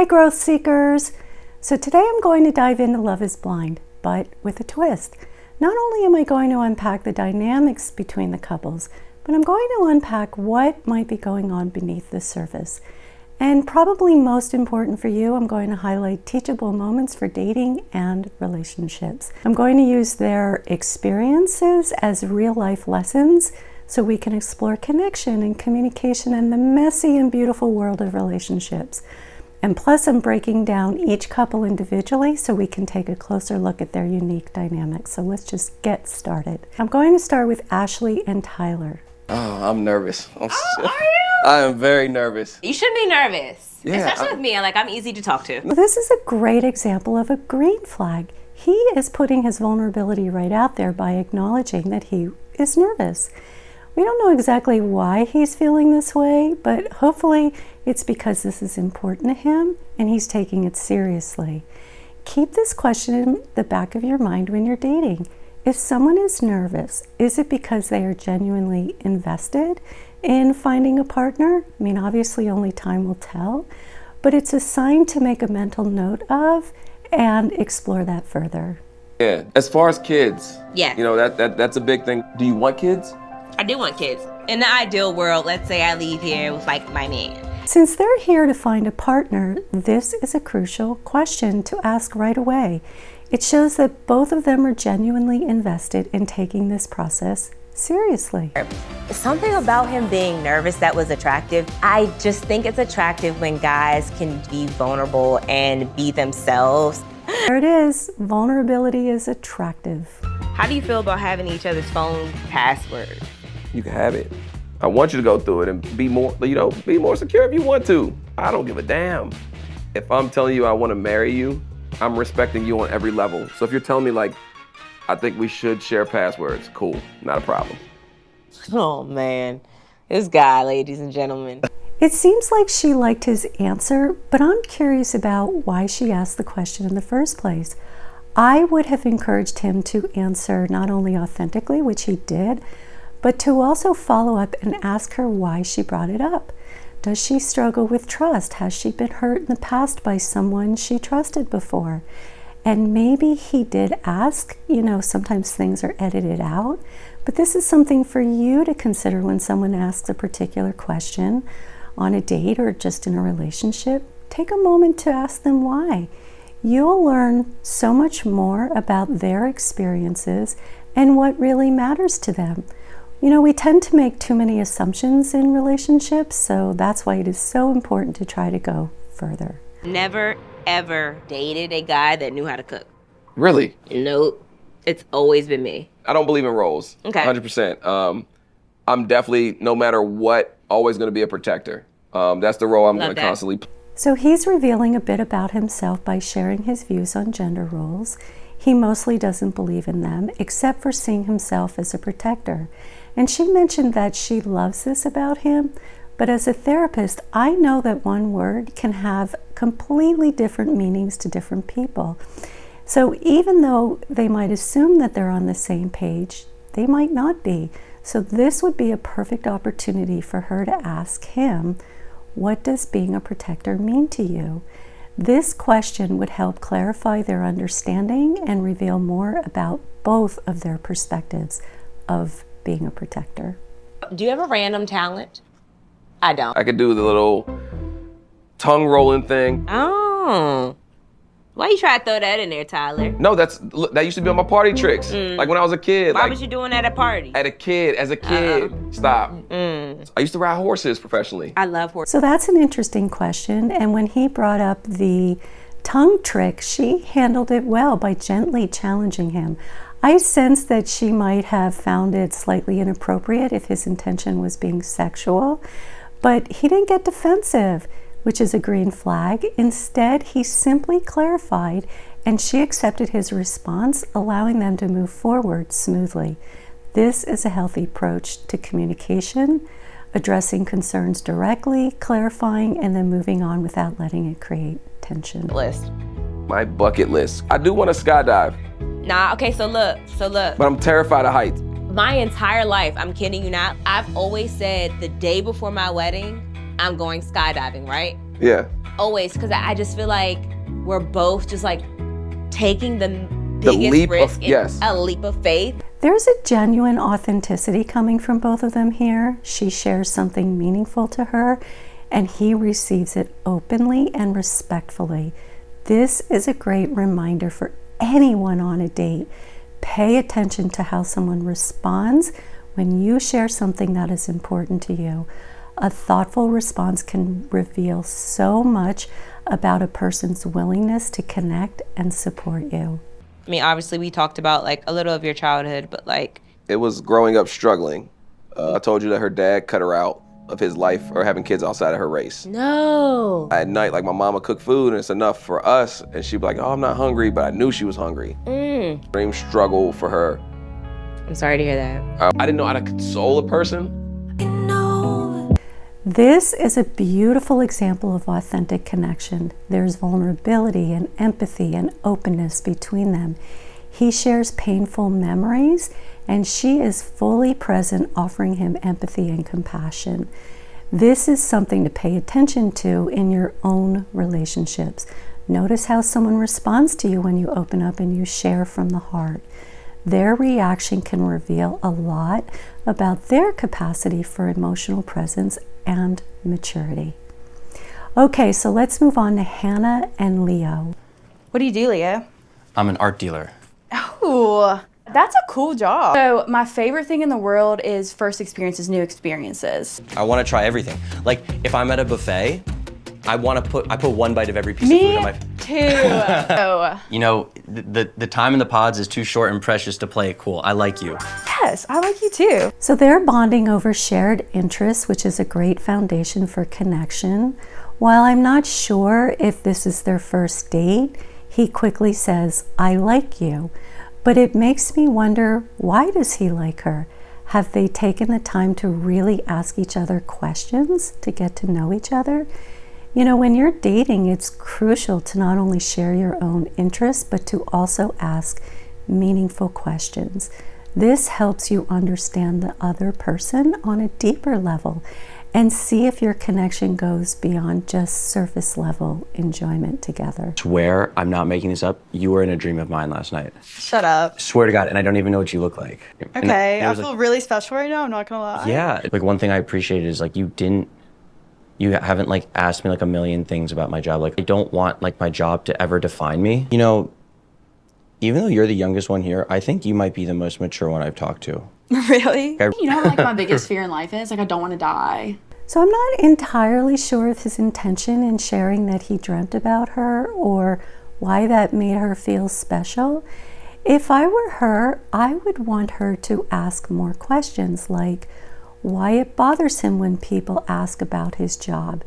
Hi growth seekers! So today I'm going to dive into Love is Blind, but with a twist. Not only am I going to unpack the dynamics between the couples, but I'm going to unpack what might be going on beneath the surface. And probably most important for you, I'm going to highlight teachable moments for dating and relationships. I'm going to use their experiences as real-life lessons so we can explore connection and communication in the messy and beautiful world of relationships. And plus, I'm breaking down each couple individually so we can take a closer look at their unique dynamics. So let's just get started. I'm going to start with Ashley and Tyler. Oh, I'm nervous. Are you? I am very nervous. You should be nervous. Yeah, Especially with me. I'm easy to talk to. This is a great example of a green flag. He is putting his vulnerability right out there by acknowledging that he is nervous. We don't know exactly why he's feeling this way, but hopefully it's because this is important to him and he's taking it seriously. Keep this question in the back of your mind when you're dating. If someone is nervous, is it because they are genuinely invested in finding a partner? I mean, obviously only time will tell, but it's a sign to make a mental note of and explore that further. Yeah, as far as kids, Yeah. you know, that's a big thing. Do you want kids? I do want kids. In the ideal world, let's say I leave here with my man. Since they're here to find a partner, this is a crucial question to ask right away. It shows that both of them are genuinely invested in taking this process seriously. Something about him being nervous that was attractive. I just think it's attractive when guys can be vulnerable and be themselves. There it is. Vulnerability is attractive. How do you feel about having each other's phone passwords? You can have it. I want you to go through it and be more secure if you want to. I don't give a damn. If I'm telling you I want to marry you, I'm respecting you on every level. So if you're telling me like, I think we should share passwords, cool, not a problem. Oh man, this guy, ladies and gentlemen. It seems like she liked his answer, but I'm curious about why she asked the question in the first place. I would have encouraged him to answer not only authentically, which he did, but to also follow up and ask her why she brought it up. Does she struggle with trust? Has she been hurt in the past by someone she trusted before? And maybe he did ask, sometimes things are edited out, but this is something for you to consider when someone asks a particular question on a date or just in a relationship. Take a moment to ask them why. You'll learn so much more about their experiences and what really matters to them. We tend to make too many assumptions in relationships, so that's why it is so important to try to go further. Never, ever dated a guy that knew how to cook. Really? Nope. It's always been me. I don't believe in roles. Okay. 100%. I'm definitely, no matter what, always going to be a protector. That's the role I'm going to constantly play. So he's revealing a bit about himself by sharing his views on gender roles. He mostly doesn't believe in them, except for seeing himself as a protector. And she mentioned that she loves this about him, but as a therapist, I know that one word can have completely different meanings to different people. So even though they might assume that they're on the same page, they might not be. So this would be a perfect opportunity for her to ask him, what does being a protector mean to you? This question would help clarify their understanding and reveal more about both of their perspectives of being a protector. Do you have a random talent? I don't. I could do the little tongue rolling thing. Oh. Why you try to throw that in there, Tyler? No, that used to be on my party tricks. Like when I was a kid. Why was you doing that at a party? As a kid. Stop. I used to ride horses professionally. I love horses. So that's an interesting question. And when he brought up the tongue trick, she handled it well by gently challenging him. I sensed that she might have found it slightly inappropriate if his intention was being sexual, but he didn't get defensive, which is a green flag. Instead, he simply clarified, and she accepted his response, allowing them to move forward smoothly. This is a healthy approach to communication, addressing concerns directly, clarifying, and then moving on without letting it create tension. List. My bucket list. I do want to skydive. Nah, okay, so look. But I'm terrified of heights. My entire life, I'm kidding you not, I've always said the day before my wedding, I'm going skydiving, right? Yeah. always, because I just feel like we're both just like taking the biggest leap risk of, in yes. a leap of faith. There's a genuine authenticity coming from both of them here. She shares something meaningful to her, and he receives it openly and respectfully. This is a great reminder for anyone on a date. Pay attention to how someone responds when you share something that is important to you. A thoughtful response can reveal so much about a person's willingness to connect and support you. I mean, obviously we talked about like a little of your childhood, but like, It was growing up struggling. I told you that her dad cut her out of his life or having kids outside of her race. No. At night, like my mama cooked food and it's enough for us, and she'd be like, oh, I'm not hungry, but I knew she was hungry. Dream struggle for her. I'm sorry to hear that. I didn't know how to console a person. This is a beautiful example of authentic connection. There's vulnerability and empathy and openness between them. He shares painful memories, and she is fully present, offering him empathy and compassion. This is something to pay attention to in your own relationships. Notice how someone responds to you when you open up and you share from the heart. Their reaction can reveal a lot about their capacity for emotional presence and maturity. Okay, so let's move on to Hannah and Leo. What do you do, Leah? I'm an art dealer. Ooh, that's a cool job. So my favorite thing in the world is first experiences, new experiences. I want to try everything. Like if I'm at a buffet, I put one bite of every piece of food in my. Too. You know, the time in the pods is too short and precious to play it cool. I like you. Yes, I like you too. So they're bonding over shared interests, which is a great foundation for connection. While I'm not sure if this is their first date, he quickly says, I like you. But it makes me wonder, why does he like her? Have they taken the time to really ask each other questions to get to know each other? You know, when you're dating, it's crucial to not only share your own interests, but to also ask meaningful questions. This helps you understand the other person on a deeper level and see if your connection goes beyond just surface level enjoyment together. Swear, I'm not making this up. You were in a dream of mine last night. Shut up. Swear to God, and I don't even know what you look like. And Okay, it I was feel like, really special right now, I'm not gonna lie. yeah. Like one thing I appreciated is like you haven't like asked me like a million things about my job. Like I don't want like my job to ever define me. You know, even though you're the youngest one here, I think you might be the most mature one I've talked to. Really? You know what like my biggest fear in life is? Like I don't want to die. So I'm not entirely sure of his intention in sharing that he dreamt about her or why that made her feel special. If I were her, I would want her to ask more questions, like why it bothers him when people ask about his job.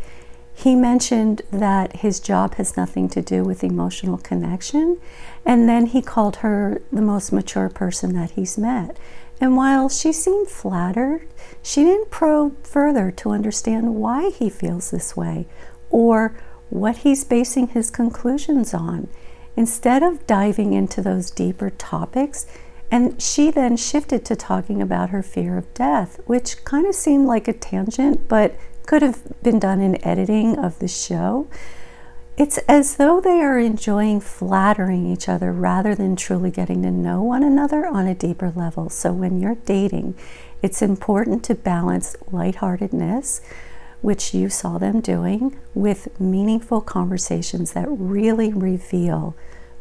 He mentioned that his job has nothing to do with emotional connection, and then he called her the most mature person that he's met. And while she seemed flattered, she didn't probe further to understand why he feels this way or what he's basing his conclusions on. Instead of diving into those deeper topics, and she then shifted to talking about her fear of death, which kind of seemed like a tangent, but could have been done in editing of the show. It's as though they are enjoying flattering each other rather than truly getting to know one another on a deeper level. So when you're dating, it's important to balance lightheartedness, which you saw them doing, with meaningful conversations that really reveal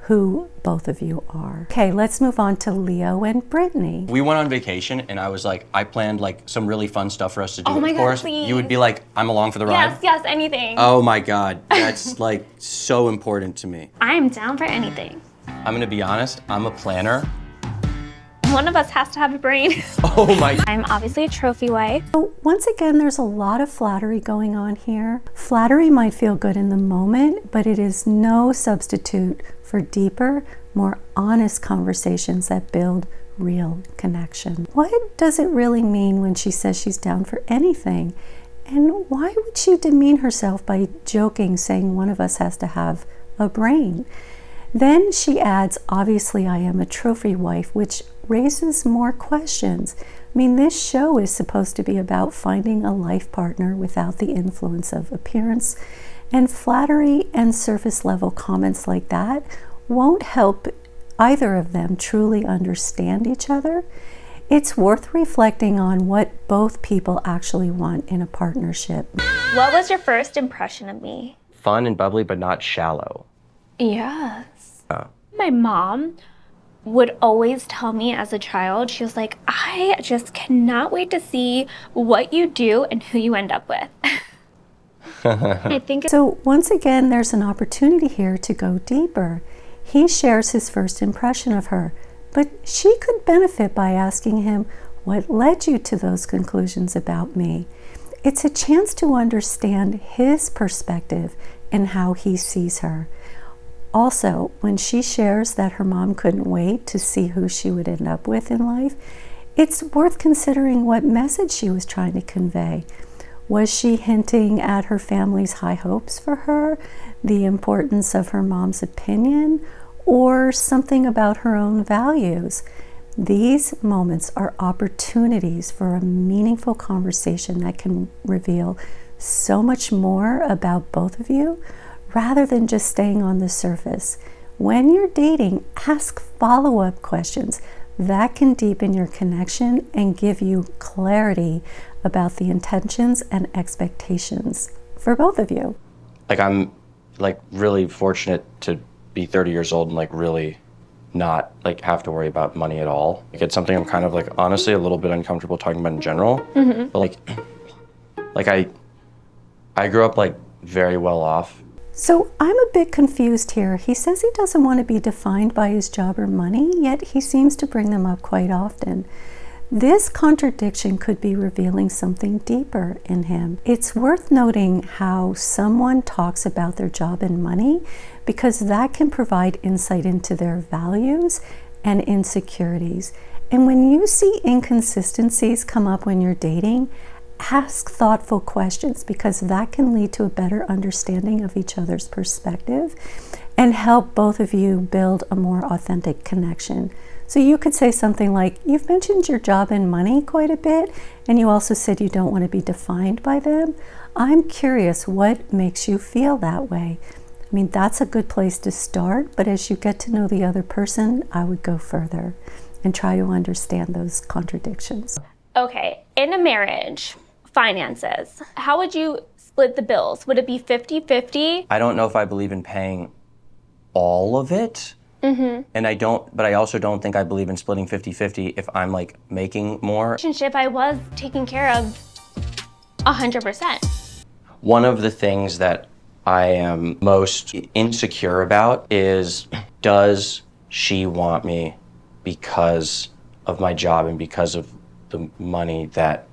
who both of you are. Okay, let's move on to Leo and Brittney. We went on vacation and I was like, I planned like some really fun stuff for us to do. Oh my of God, course, please. you would be like, I'm along for the ride. Yes, anything. Oh my God, that's like so important to me. I am down for anything. I'm gonna be honest, I'm a planner. One of us has to have a brain. Oh my. I'm obviously a trophy wife. So once again, there's a lot of flattery going on here. Flattery might feel good in the moment, but it is no substitute for deeper, more honest conversations that build real connection. What does it really mean when she says she's down for anything? And why would she demean herself by joking, saying one of us has to have a brain? Then she adds, obviously I am a trophy wife, which raises more questions. I mean, this show is supposed to be about finding a life partner without the influence of appearance And flattery and surface level comments like that won't help either of them truly understand each other. It's worth reflecting on what both people actually want in a partnership. What was your first impression of me? Fun and bubbly, but not shallow. Yes. Oh. My mom would always tell me as a child, she was like, I just cannot wait to see what you do and who you end up with. I think So once again, there's an opportunity here to go deeper. He shares his first impression of her, but she could benefit by asking him, what led you to those conclusions about me? It's a chance to understand his perspective and how he sees her. Also, when she shares that her mom couldn't wait to see who she would end up with in life, it's worth considering what message she was trying to convey. Was she hinting at her family's high hopes for her, the importance of her mom's opinion, or something about her own values? These moments are opportunities for a meaningful conversation that can reveal so much more about both of you, rather than just staying on the surface. When you're dating, ask follow-up questions. That can deepen your connection and give you clarity about the intentions and expectations for both of you. Like, I'm like really fortunate to be 30 years old and like really not like have to worry about money at all. Like, it's something I'm kind of like honestly a little bit uncomfortable talking about in general. But like I grew up like very well off. So I'm a bit confused here. He says he doesn't want to be defined by his job or money, yet he seems to bring them up quite often. This contradiction could be revealing something deeper in him. It's worth noting how someone talks about their job and money, because that can provide insight into their values and insecurities. And when you see inconsistencies come up when you're dating, ask thoughtful questions, because that can lead to a better understanding of each other's perspective and help both of you build a more authentic connection. So you could say something like, you've mentioned your job and money quite a bit, and you also said you don't want to be defined by them. I'm curious, what makes you feel that way? I mean, that's a good place to start, but as you get to know the other person, I would go further and try to understand those contradictions. Okay, in a marriage, finances, how would you split the bills? Would it be 50-50? I don't know if I believe in paying all of it. And but I also don't think I believe in splitting 50-50 if I'm like making more. Relationship, I was taken care of 100%. One of the things that I am most insecure about is, does she want me because of my job and because of the money that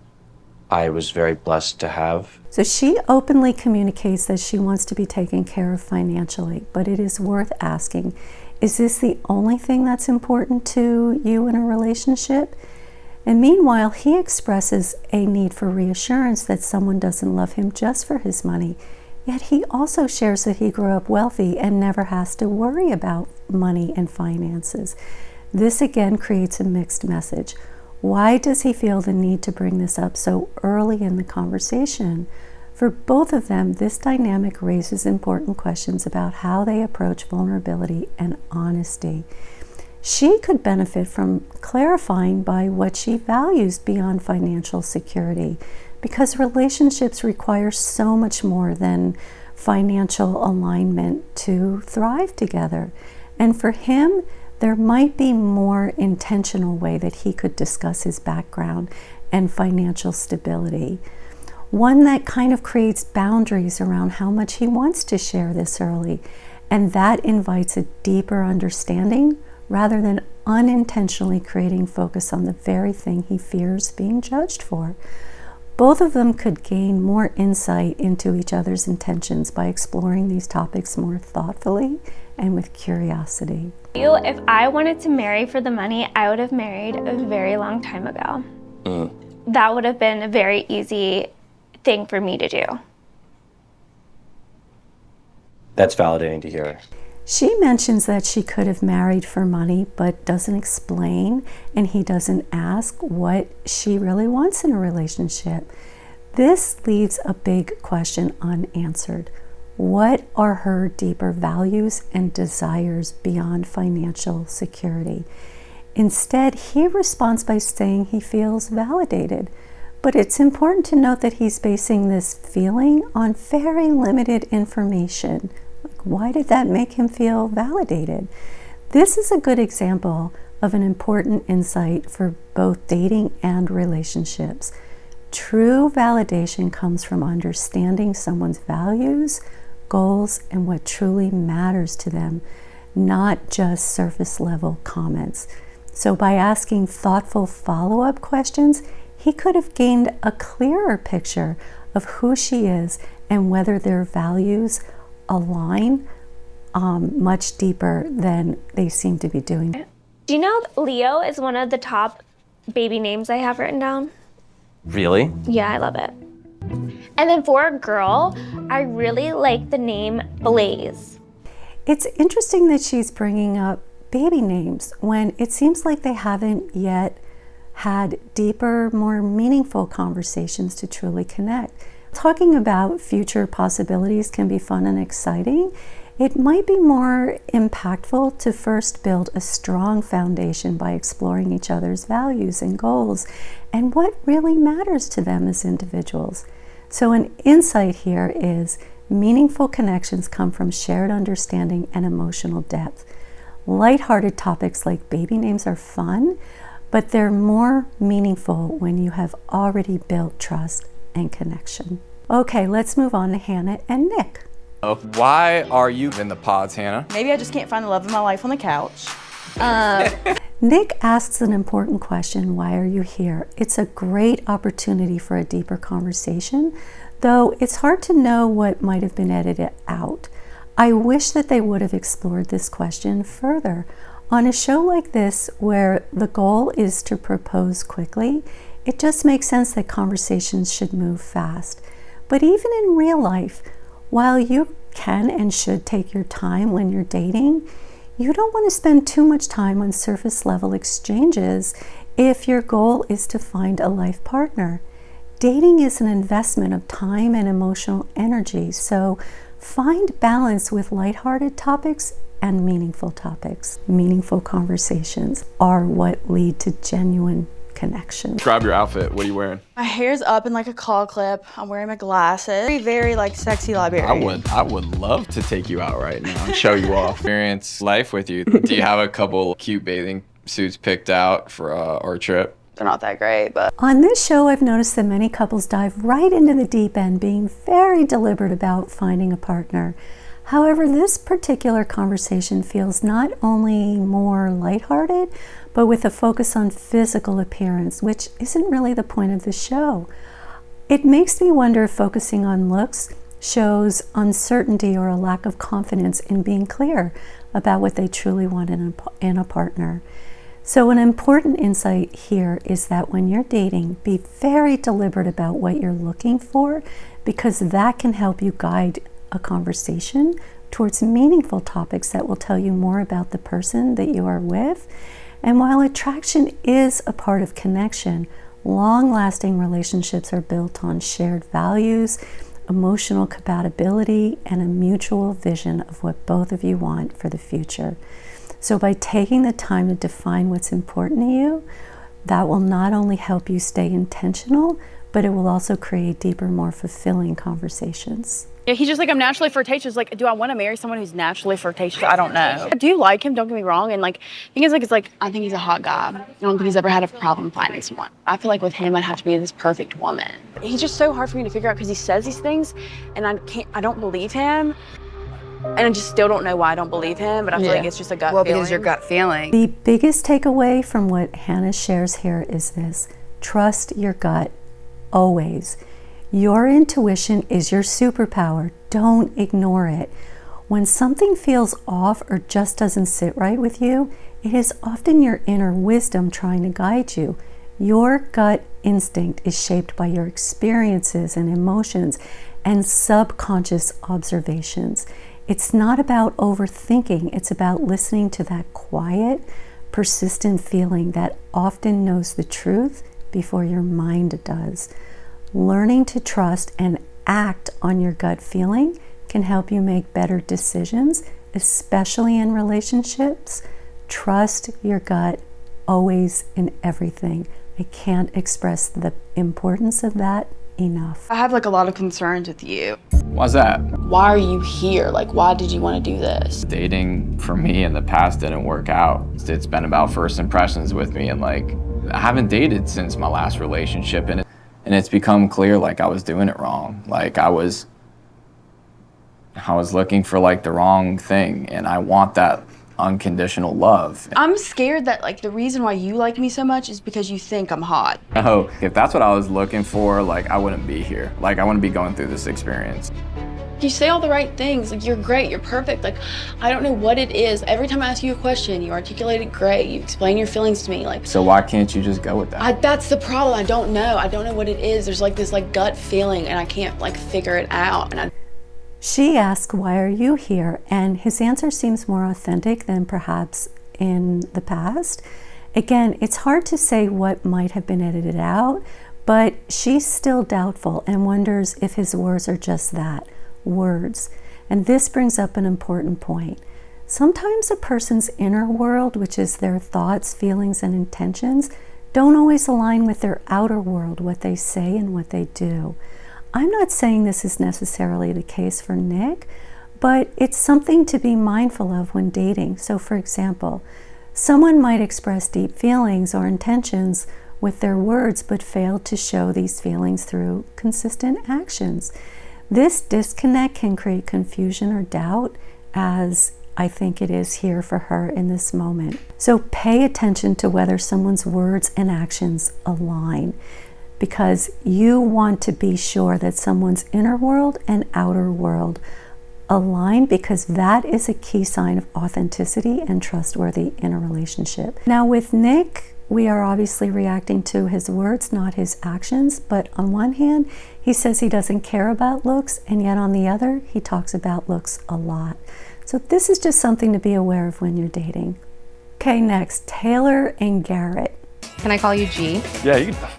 I was very blessed to have? So she openly communicates that she wants to be taken care of financially, but it is worth asking, is this the only thing that's important to you in a relationship? And meanwhile, he expresses a need for reassurance that someone doesn't love him just for his money. Yet he also shares that he grew up wealthy and never has to worry about money and finances. This again creates a mixed message. Why does he feel the need to bring this up so early in the conversation? For both of them, this dynamic raises important questions about how they approach vulnerability and honesty. She could benefit from clarifying by what she values beyond financial security, because relationships require so much more than financial alignment to thrive together. And for him, there might be more intentional way that he could discuss his background and financial stability. One that kind of creates boundaries around how much he wants to share this early. And that invites a deeper understanding rather than unintentionally creating focus on the very thing he fears being judged for. Both of them could gain more insight into each other's intentions by exploring these topics more thoughtfully and with curiosity. If I wanted to marry for the money, I would have married a very long time ago. That would have been a very easy thing for me to do. That's validating to hear. She mentions that she could have married for money, but doesn't explain, and he doesn't ask what she really wants in a relationship. This leaves a big question unanswered. What are her deeper values and desires beyond financial security? Instead, he responds by saying he feels validated. But it's important to note that he's basing this feeling on very limited information. Like, why did that make him feel validated? This is a good example of an important insight for both dating and relationships. True validation comes from understanding someone's values, goals, and what truly matters to them, not just surface level comments. So by asking thoughtful follow-up questions, he could have gained a clearer picture of who she is and whether their values align much deeper than they seem to be doing. Do you know Leo is one of the top baby names I have written down? Really? Yeah, I love it. And then for a girl, I really like the name Blaze. It's interesting that she's bringing up baby names when it seems like they haven't yet had deeper, more meaningful conversations to truly connect. Talking about future possibilities can be fun and exciting. It might be more impactful to first build a strong foundation by exploring each other's values and goals and what really matters to them as individuals. So an insight here is meaningful connections come from shared understanding and emotional depth. Lighthearted topics like baby names are fun, but they're more meaningful when you have already built trust and connection. Okay, let's move on to Hannah and Nick. Why are you in the pods, Hannah? Maybe I just can't find the love of my life on the couch. Nick asks an important question, why are you here? It's a great opportunity for a deeper conversation, though it's hard to know what might have been edited out. I wish that they would have explored this question further. On a show like this, where the goal is to propose quickly, it just makes sense that conversations should move fast. But even in real life, while you can and should take your time when you're dating, you don't want to spend too much time on surface level exchanges if your goal is to find a life partner. Dating is an investment of time and emotional energy, so find balance with lighthearted topics and meaningful topics. Meaningful conversations are what lead to genuine connection. Describe your outfit. What are you wearing? My hair's up in like a claw clip. I'm wearing my glasses. Very like sexy librarian. I would love to take you out right now and show you off. Experience life with you. Do you have a couple cute bathing suits picked out for our trip? They're not that great, but on this show, I've noticed that many couples dive right into the deep end, being very deliberate about finding a partner. However, this particular conversation feels not only more lighthearted, but with a focus on physical appearance, which isn't really the point of the show. It makes me wonder if focusing on looks shows uncertainty or a lack of confidence in being clear about what they truly want in a partner. So an important insight here is that when you're dating, be very deliberate about what you're looking for, because that can help you guide a conversation towards meaningful topics that will tell you more about the person that you are with. And while attraction is a part of connection, long-lasting relationships are built on shared values, emotional compatibility, and a mutual vision of what both of you want for the future. So by taking the time to define what's important to you, that will not only help you stay intentional, but it will also create deeper, more fulfilling conversations. Yeah, he's just like, I'm naturally flirtatious. Like, do I want to marry someone who's naturally flirtatious? I don't know. I do like him, don't get me wrong. And like, the thing is, like, it's like, I think he's a hot guy. I don't think he's ever had a problem finding someone. I feel like with him, I'd have to be this perfect woman. He's just so hard for me to figure out because he says these things and I don't believe him. And I just still don't know why I don't believe him, but I feel like it's just a gut feeling. Well, because your gut feeling. The biggest takeaway from what Hannah shares here is this: trust your gut, always. Your intuition is your superpower. Don't ignore it. When something feels off or just doesn't sit right with you, it is often your inner wisdom trying to guide you. Your gut instinct is shaped by your experiences and emotions and subconscious observations. It's not about overthinking. It's about listening to that quiet, persistent feeling that often knows the truth before your mind does. Learning to trust and act on your gut feeling can help you make better decisions, especially in relationships. Trust your gut always in everything. I can't express the importance of that enough. I have like a lot of concerns with you. Why's that? Why are you here? Like, why did you want to do this? Dating for me in the past didn't work out. It's been about first impressions with me, and like, I haven't dated since my last relationship, and it's become clear like I was doing it wrong. Like I was looking for like the wrong thing, and I want that unconditional love. I'm scared that like the reason why you like me so much is because you think I'm hot. Oh, if that's what I was looking for, like I wouldn't be here. Like I wouldn't be going through this experience. You say all the right things. Like, you're great, you're perfect. Like, I don't know what it is. Every time I ask you a question, you articulate it great. You explain your feelings to me. Like, So why can't you just go with that? that's the problem. I don't know. I don't know what it is. There's like this like gut feeling, and I can't like figure it out. And She asked, "Why are you here?" And his answer seems more authentic than perhaps in the past. Again, it's hard to say what might have been edited out, but she's still doubtful and wonders if his words are just that, words. And this brings up an important point. Sometimes a person's inner world, which is their thoughts, feelings, and intentions, don't always align with their outer world, what they say and what they do. I'm not saying this is necessarily the case for Nick, but it's something to be mindful of when dating. So for example, someone might express deep feelings or intentions with their words, but fail to show these feelings through consistent actions. This disconnect can create confusion or doubt, as I think it is here for her in this moment. So pay attention to whether someone's words and actions align, because you want to be sure that someone's inner world and outer world align, because that is a key sign of authenticity and trustworthy in a relationship. Now with Nick, we are obviously reacting to his words, not his actions, but on one hand, he says he doesn't care about looks, and yet on the other, he talks about looks a lot. So this is just something to be aware of when you're dating. Okay, next, Taylor and Garrett. Can I call you G? Yeah, you can.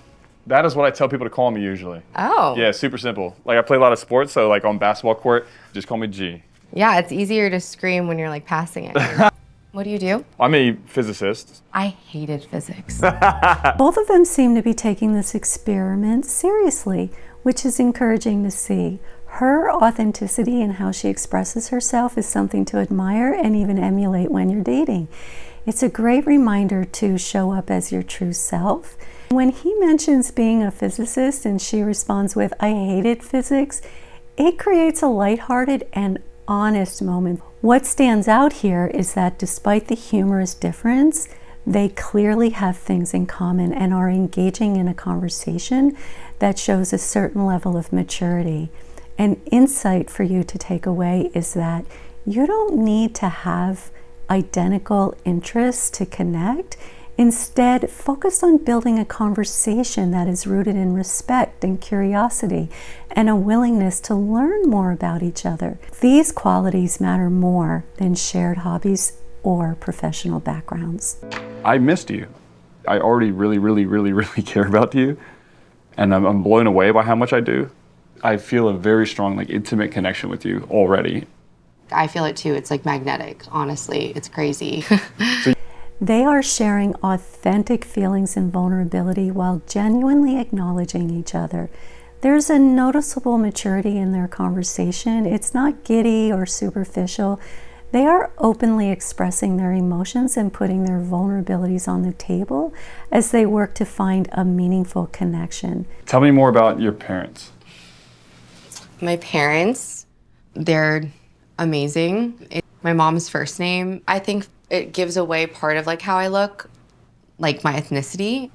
That is what I tell people to call me usually. Oh. Yeah, super simple. Like I play a lot of sports, so like on basketball court, just call me G. Yeah, it's easier to scream when you're like passing it. What do you do? I'm a physicist. I hated physics. Both of them seem to be taking this experiment seriously, which is encouraging to see. Her authenticity and how she expresses herself is something to admire and even emulate when you're dating. It's a great reminder to show up as your true self. When he mentions being a physicist and she responds with, "I hated physics," it creates a lighthearted and honest moment. What stands out here is that despite the humorous difference, they clearly have things in common and are engaging in a conversation that shows a certain level of maturity. An insight for you to take away is that you don't need to have identical interests to connect. Instead, focus on building a conversation that is rooted in respect and curiosity and a willingness to learn more about each other. These qualities matter more than shared hobbies or professional backgrounds. I missed you. I already really care about you, and I'm blown away by how much I do. I feel a very strong, like, intimate connection with you already. I feel it too. It's like magnetic, honestly. It's crazy. They are sharing authentic feelings and vulnerability while genuinely acknowledging each other. There's a noticeable maturity in their conversation. It's not giddy or superficial. They are openly expressing their emotions and putting their vulnerabilities on the table as they work to find a meaningful connection. Tell me more about your parents. My parents, they're amazing. My mom's first name, I think it gives away part of like how I look, like my ethnicity.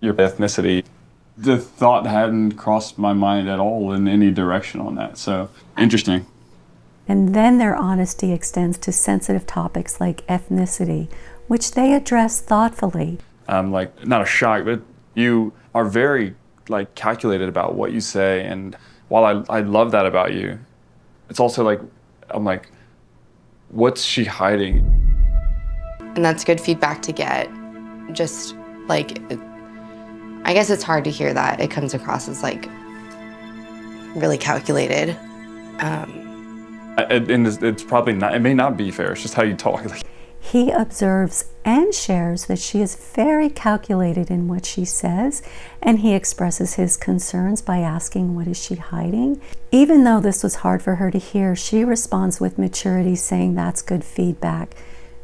Your ethnicity. The thought hadn't crossed my mind at all in any direction on that, so interesting. And then their honesty extends to sensitive topics like ethnicity, which they address thoughtfully. Like, not a shock, but you are very like calculated about what you say, and while I love that about you, it's also like, I'm like, what's she hiding? And that's good feedback to get. Just like, I guess it's hard to hear that. It comes across as like really calculated. And it's probably not, it may not be fair, it's just how you talk. He observes and shares that she is very calculated in what she says, and he expresses his concerns by asking, what is she hiding? Even though this was hard for her to hear, she responds with maturity, saying that's good feedback,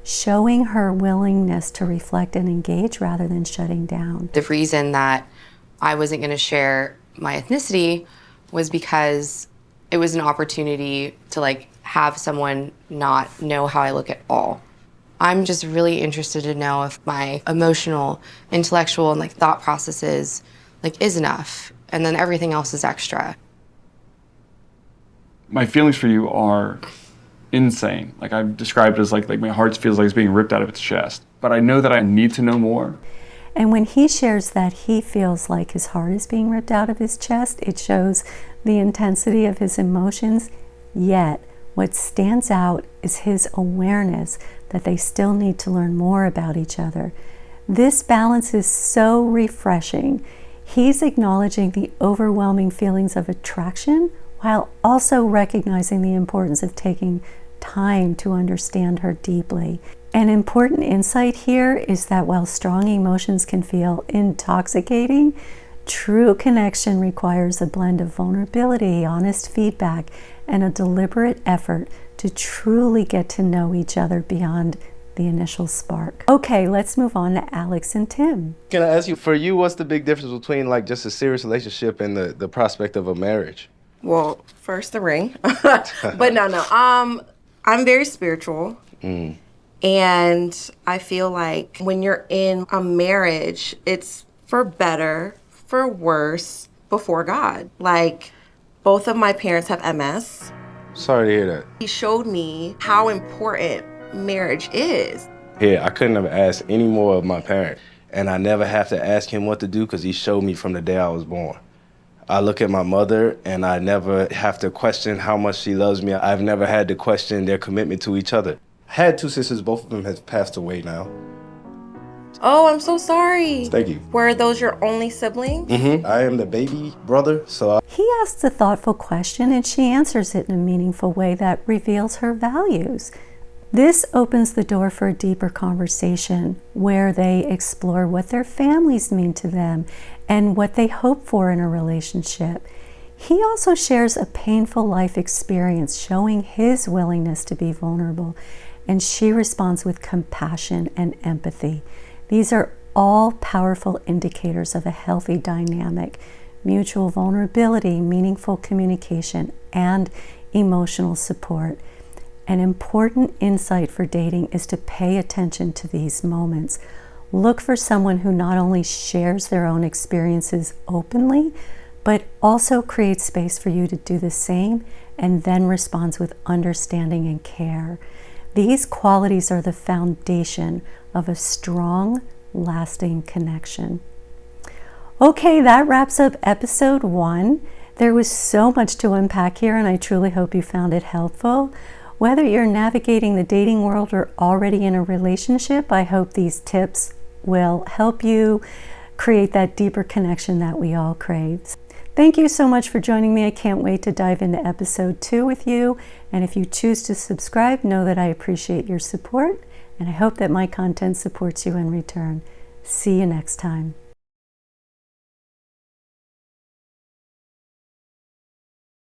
showing her willingness to reflect and engage rather than shutting down. The reason that I wasn't going to share my ethnicity was because it was an opportunity to like have someone not know how I look at all. I'm just really interested to know if my emotional, intellectual, and like thought processes like is enough, and then everything else is extra. My feelings for you are insane. Like I've described it as like my heart feels like it's being ripped out of its chest. But I know that I need to know more. And when he shares that he feels like his heart is being ripped out of his chest, it shows the intensity of his emotions, yet what stands out is his awareness that they still need to learn more about each other. This balance is so refreshing. He's acknowledging the overwhelming feelings of attraction while also recognizing the importance of taking time to understand her deeply. An important insight here is that while strong emotions can feel intoxicating, true connection requires a blend of vulnerability, honest feedback, and a deliberate effort to truly get to know each other beyond the initial spark. Okay, let's move on to Alex and Tim. Can I ask you, for you, what's the big difference between like just a serious relationship and the prospect of a marriage? Well, first the ring, but no. I'm very spiritual. And I feel like when you're in a marriage, it's for better, for worse, before God. Like, both of my parents have MS. Sorry to hear that. He showed me how important marriage is. Yeah, I couldn't have asked any more of my parent. And I never have to ask him what to do because he showed me from the day I was born. I look at my mother and I never have to question how much she loves me. I've never had to question their commitment to each other. I had 2 sisters, both of them have passed away now. Oh, I'm so sorry. Thank you. Were those your only siblings? I am the baby brother, so He asks a thoughtful question and she answers it in a meaningful way that reveals her values. This opens the door for a deeper conversation where they explore what their families mean to them and what they hope for in a relationship. He also shares a painful life experience, showing his willingness to be vulnerable, and she responds with compassion and empathy. These are all powerful indicators of a healthy dynamic, mutual vulnerability, meaningful communication, and emotional support. An important insight for dating is to pay attention to these moments. Look for someone who not only shares their own experiences openly, but also creates space for you to do the same and then responds with understanding and care. These qualities are the foundation of a strong, lasting connection. Okay, that wraps up episode 1. There was so much to unpack here, and I truly hope you found it helpful. Whether you're navigating the dating world or already in a relationship, I hope these tips will help you create that deeper connection that we all crave. Thank you so much for joining me. I can't wait to dive into episode 2 with you. And if you choose to subscribe, know that I appreciate your support, and I hope that my content supports you in return. See you next time.